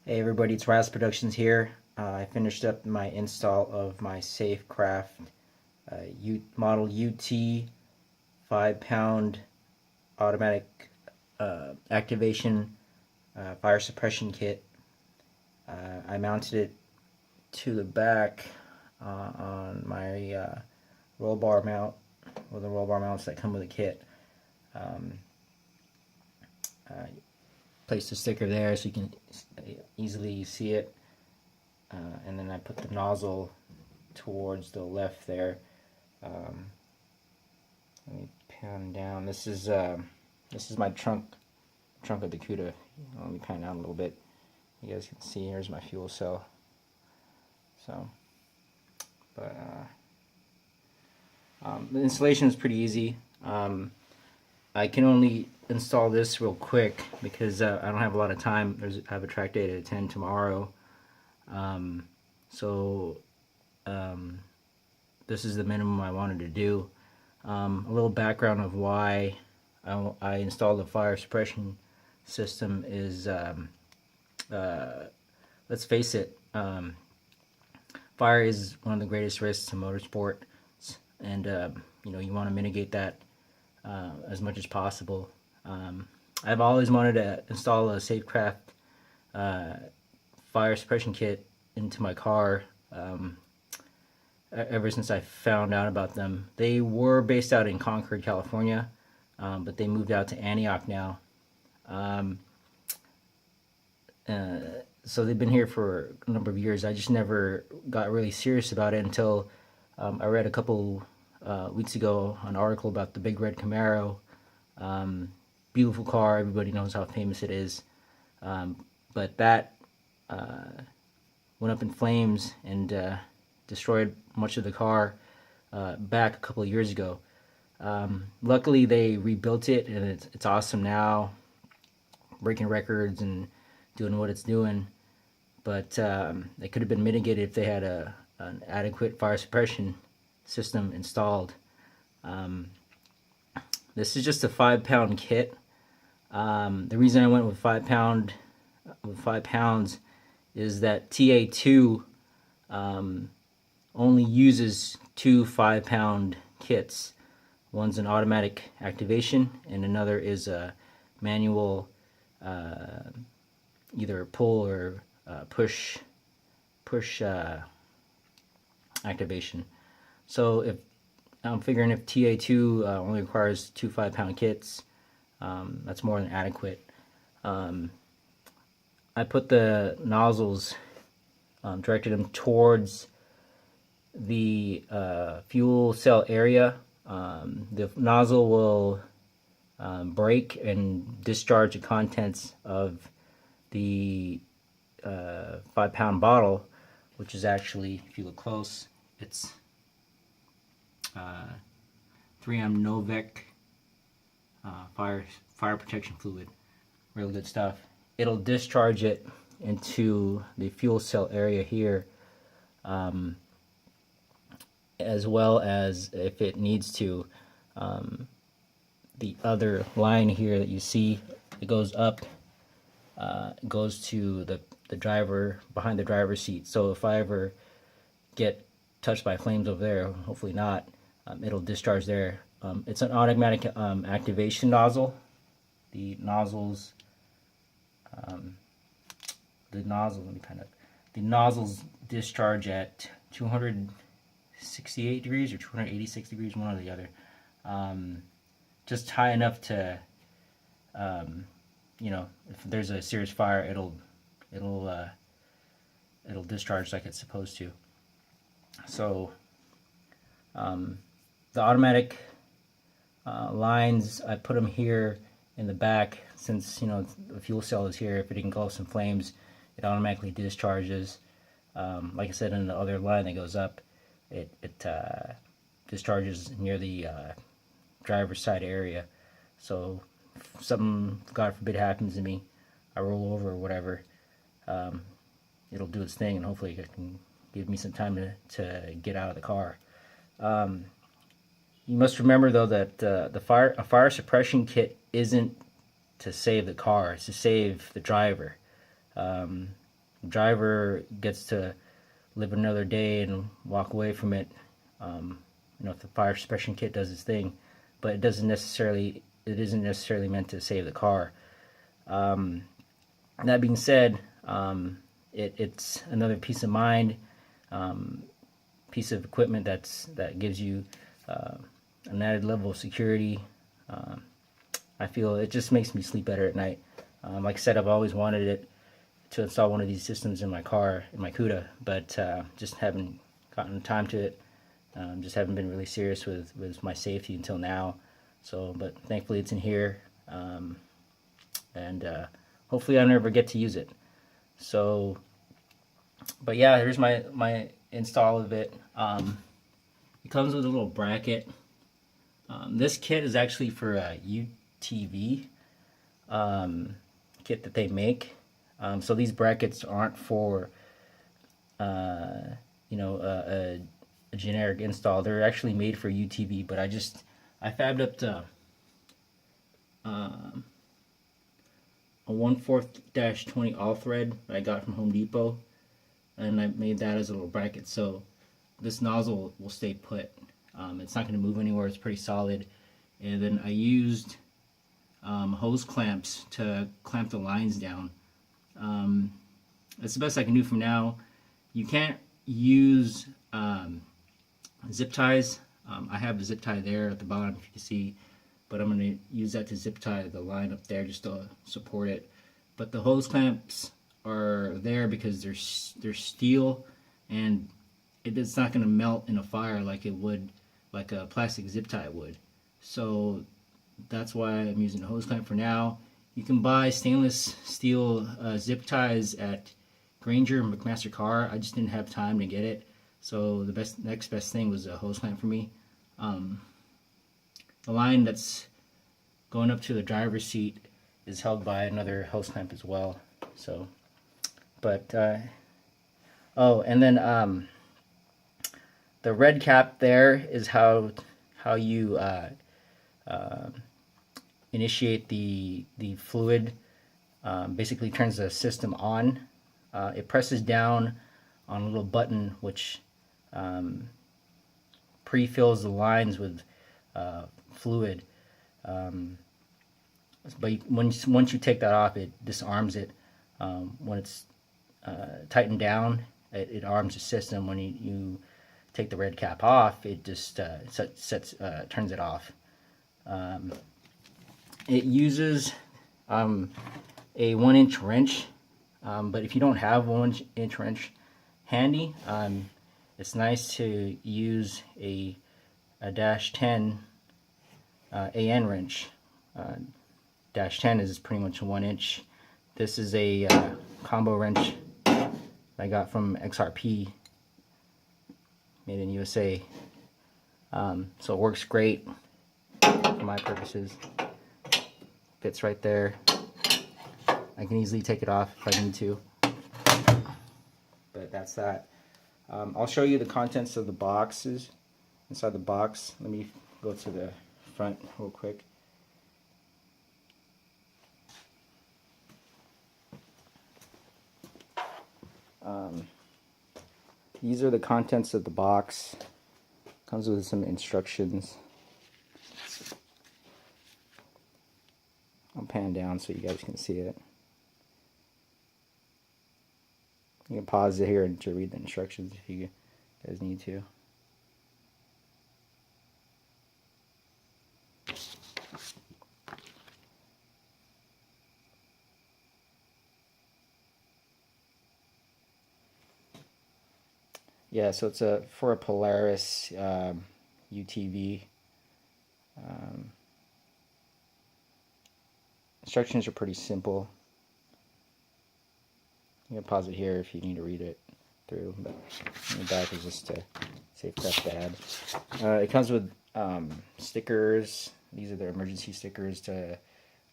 Hey everybody, it's Raz Productions here. I finished up my install of my Safecraft Model UT 5-pound automatic activation fire suppression kit. I mounted it to the back on my roll bar mount, or the roll bar mounts that come with the kit. Um, Placed the sticker there so you can easily see it. And then I put the nozzle towards the left there. Let me pan down. This is my trunk of the Cuda. Let me pan down a little bit. You guys can see here's my fuel cell. So, but the installation is pretty easy. I can only install this real quick because I don't have a lot of time. I have a track day to attend tomorrow. So this is the minimum I wanted to do. A little background of why I installed the fire suppression system is, let's face it, fire is one of the greatest risks in motorsport, and you want to mitigate that as much as possible. I've always wanted to install a Safecraft fire suppression kit into my car ever since I found out about them. They were based out in Concord, California, but they moved out to Antioch now. So they've been here for a number of years. I just never got really serious about it until I read a couple weeks ago an article about the Big Red Camaro. Beautiful car, everybody knows how famous it is. But that went up in flames and destroyed much of the car back a couple of years ago. Luckily, they rebuilt it, and it's awesome now, breaking records and doing what it's doing. But it could have been mitigated if they had an adequate fire suppression system installed. This is just a 5-pound kit. The reason I went with 5 pounds is that TA2 only uses two 5-pound kits. One's an automatic activation, and another is a manual, either pull or push activation. So if I'm figuring if TA2 only requires two 5-pound kits, that's more than adequate. I put the nozzles, directed them towards the fuel cell area. The nozzle will break and discharge the contents of the 5-pound bottle, which is actually, if you look close, it's 3M Novec fire protection fluid. Real good stuff. It'll discharge it into the fuel cell area here, as well as, if it needs to, the other line here that you see, it goes up, goes to the driver, behind the driver's seat. So if I ever get touched by flames over there, hopefully not, it'll discharge there. It's an automatic activation nozzle. The nozzles, let me kind of, the nozzles discharge at 268 degrees or 286 degrees, one or the other. Just high enough to, if there's a serious fire, it'll discharge like it's supposed to. So the automatic lines, I put them here in the back, since the fuel cell is here. If it engulfs in flames, it automatically discharges. Like I said, in the other line that goes up, it discharges near the driver's side area. So if something, God forbid, happens to me, I roll over or whatever, it'll do its thing, and hopefully it can give me some time to get out of the car. You must remember, though, that a fire suppression kit isn't to save the car; it's to save the driver. driver gets to live another day and walk away from it. If the fire suppression kit does its thing, but it isn't necessarily meant to save the car. That being said, it's another peace of mind, piece of equipment that gives you an added level of security. I feel it just makes me sleep better at night. Like I said, I've always wanted it to install one of these systems in my car, in my Cuda, but just haven't gotten time to it. Just haven't been really serious with my safety until now. So, but thankfully it's in here, and hopefully I never get to use it. So, but yeah, here's my install of it. It comes with a little bracket. This kit is actually for a UTV kit that they make. So these brackets aren't for a generic install. They're actually made for UTV, but I fabbed up to a 1/4-20 all thread that I got from Home Depot, and I made that as a little bracket, so this nozzle will stay put. It's not going to move anywhere. It's pretty solid. And then I used hose clamps to clamp the lines down. That's the best I can do from now. You can't use zip ties. I have a zip tie there at the bottom, if you can see, but I'm going to use that to zip tie the line up there just to support it. But the hose clamps are there because they're steel, and it's not going to melt in a fire like it would, like a plastic zip tie would. So that's why I'm using a hose clamp for now. You can buy stainless steel zip ties at Granger and McMaster Carr. I just didn't have time to get it, so the next best thing was a hose clamp for me. The line that's going up to the driver's seat is held by another hose clamp as well. So, but oh, and then the red cap there is how you initiate the fluid. Basically turns the system on. It presses down on a little button which pre-fills the lines with fluid. But once you take that off, it disarms it. When it's tightened down, it arms the system. When you take the red cap off, it just turns it off. It uses a 1-inch wrench, but if you don't have a 1-inch wrench handy, it's nice to use a -10 AN wrench. -10 is pretty much a 1-inch. This is a combo wrench I got from XRP, made in USA. So it works great for my purposes. Fits right there. I can easily take it off if I need to. But that's that. I'll show you the contents of the boxes inside the box. Let me go to the front real quick. These are the contents of the box. Comes with some instructions. I'll pan down so you guys can see it. You can pause it here to read the instructions if you guys need to. Yeah, so it's for a Polaris UTV. Instructions are pretty simple. You can pause it here if you need to read it through, but in the back is just a Safecraft ad. It comes with stickers. These are the emergency stickers to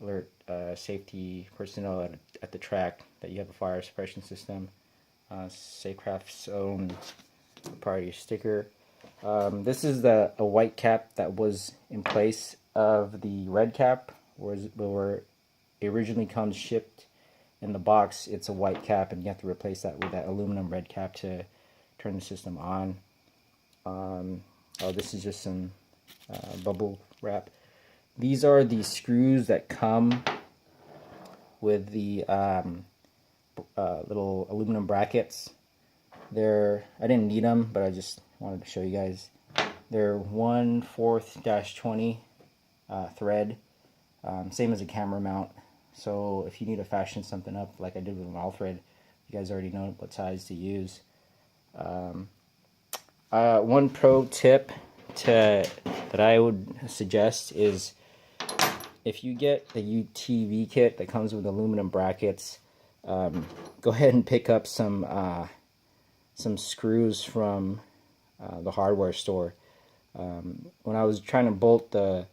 alert safety personnel at the track that you have a fire suppression system. Safecraft's own proprietary sticker. This is a white cap that was in place of the red cap, where it originally comes shipped in the box it's a white cap, and you have to replace that with that aluminum red cap to turn the system on. Oh, this is just some bubble wrap. These are the screws that come with the little aluminum brackets. I didn't need them, but I just wanted to show you guys. They're 1/4-20 thread, same as a camera mount. So if you need to fashion something up like I did with mouth thread, you guys already know what size to use. One pro tip that I would suggest is, if you get the UTV kit that comes with aluminum brackets, go ahead and pick up some screws from the hardware store. When I was trying to bolt the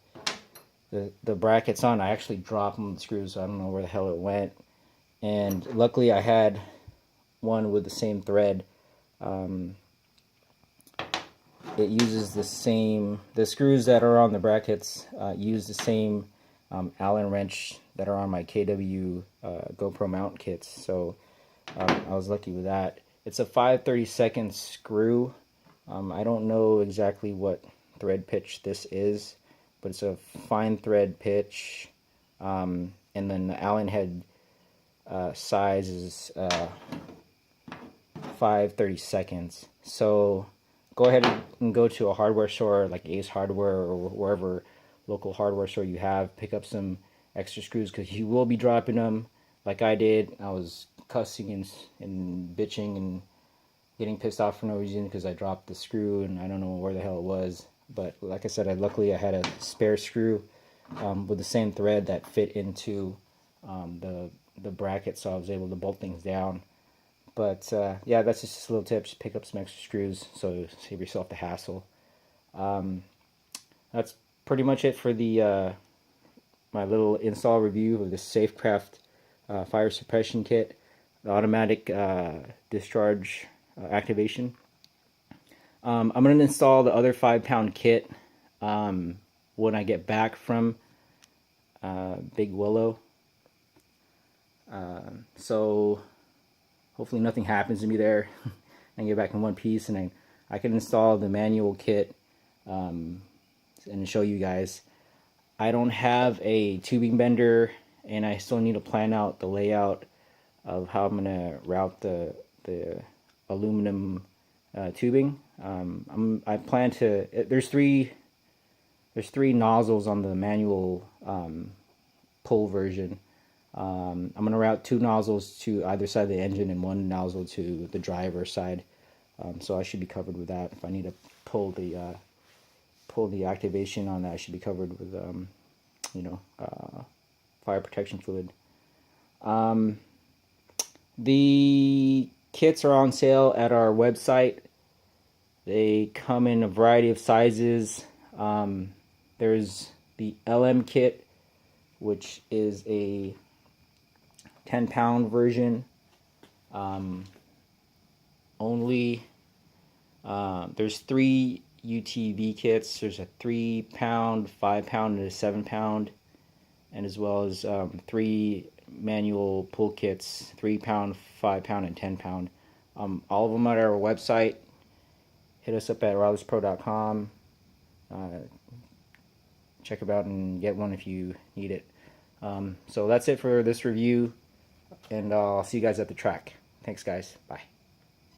brackets on, I actually dropped the screws, so I don't know where the hell it went. And luckily I had one with the same thread. It uses the screws that are on the brackets use the same Allen wrench that are on my KW GoPro mount kits, so I was lucky with that. It's a 5/32 screw. I don't know exactly what thread pitch this is, but it's a fine thread pitch, and then the Allen head size is 5/32. So go ahead and go to a hardware store like Ace Hardware or wherever local hardware store you have. Pick up some extra screws, because you will be dropping them like I did. I was cussing and bitching and getting pissed off for no reason because I dropped the screw and I don't know where the hell it was. But like I said, luckily I had a spare screw with the same thread that fit into the bracket, so I was able to bolt things down. But yeah, that's just a little tip. Just pick up some extra screws, so save yourself the hassle. That's pretty much it for the my little install review of the Safecraft fire suppression kit, the automatic discharge activation. I'm going to install the other 5-pound kit when I get back from Big Willow. So hopefully nothing happens to me there. I get back in one piece, and I can install the manual kit and show you guys. I don't have a tubing bender, and I still need to plan out the layout of how I'm gonna route the aluminum tubing. I plan to. There's three nozzles on the manual pull version. I'm gonna route 2 nozzles to either side of the engine and 1 nozzle to the driver's side. So I should be covered with that. If I need to pull the activation on that, I should be covered with fire protection fluid. The kits are on sale at our website. They come in a variety of sizes. There's the LM kit, which is a 10-pound version only. There's 3 UTV kits. There's a 3-pound, 5-pound, and a 7-pound, and as well as 3 manual pull kits, 3-pound, 5-pound, and 10-pound. All of them are at our website. Hit us up at rileyspro.com. Check it out and get one if you need it. So that's it for this review, and I'll see you guys at the track. Thanks, guys. Bye.